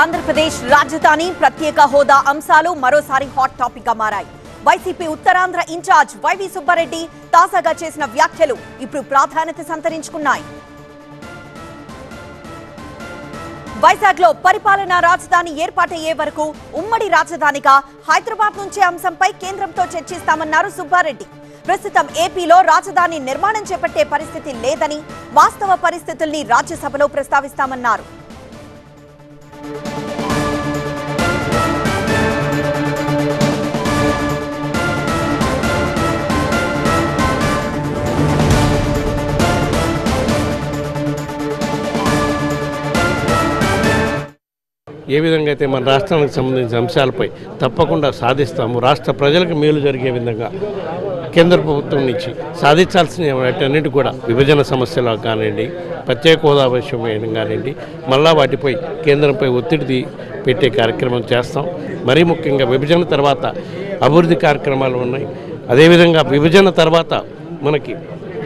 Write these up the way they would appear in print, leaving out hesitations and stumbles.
ఆంధ్రప్రదేశ్ రాజధాని ప్రత్యేక హోదా అంశాలు మరోసారి హాట్ టాపిక్ గా మారాయి. వైసీపీ ఉత్తరాంధ్ర ఇన్ఛార్జ్ వైవి సుబ్బారెడ్డి తాజాగా చేసిన వ్యాఖ్యలు ఇప్పుడు ప్రాధాన్యత సంతరించుకున్నాయి. వైజాగ్ లో పరిపాలనా రాజధాని ఏర్పాటయ్యే వరకు ఉమ్మడి రాజధానిగా హైదరాబాద్ నుంచే అంశంపై కేంద్రంతో చర్చిస్తామన్నారు సుబ్బారెడ్డి. ప్రస్తుతం ఏపీలో రాజధాని నిర్మాణం చేపట్టే పరిస్థితి లేదని, వాస్తవ పరిస్థితుల్ని రాజ్యసభలో ప్రస్తావిస్తామన్నారు. ఏ విధంగా అయితే మన రాష్ట్రానికి సంబంధించిన అంశాలపై తప్పకుండా సాధిస్తాము, రాష్ట్ర ప్రజలకు మేలు జరిగే విధంగా కేంద్ర ప్రభుత్వం నుంచి సాధించాల్సిన వాటన్నిటి కూడా విభజన సమస్యలు కానివ్వండి, ప్రత్యేక హోదా విషయం కానివ్వండి, మళ్ళా వాటిపై కేంద్రంపై ఒత్తిడి పెట్టే కార్యక్రమం చేస్తాం. మరీ ముఖ్యంగా విభజన తర్వాత అభివృద్ధి కార్యక్రమాలు ఉన్నాయి. అదేవిధంగా విభజన తర్వాత మనకి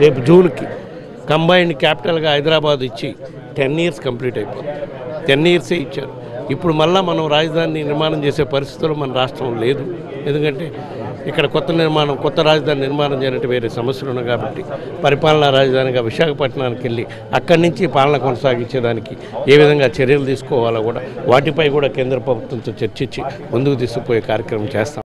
రేపు జూన్కి కంబైన్డ్ క్యాపిటల్గా హైదరాబాద్ ఇచ్చి 10 years కంప్లీట్ అయిపోతుంది. 10 years ఇచ్చారు. ఇప్పుడు మళ్ళీ మనం రాజధాని నిర్మాణం చేసే పరిస్థితులు మన రాష్ట్రం లేదు. ఎందుకంటే ఇక్కడ కొత్త రాజధాని నిర్మాణం చేయాలంటే వేరే సమస్యలు ఉన్నాయి. కాబట్టి పరిపాలనా రాజధానిగా విశాఖపట్నానికి వెళ్ళి అక్కడి నుంచి పాలన కొనసాగించేదానికి ఏ విధంగా చర్యలు తీసుకోవాలో కూడా వాటిపై కూడా కేంద్ర ప్రభుత్వంతో చర్చించి ముందుకు తీసుకుపోయే కార్యక్రమం చేస్తాం.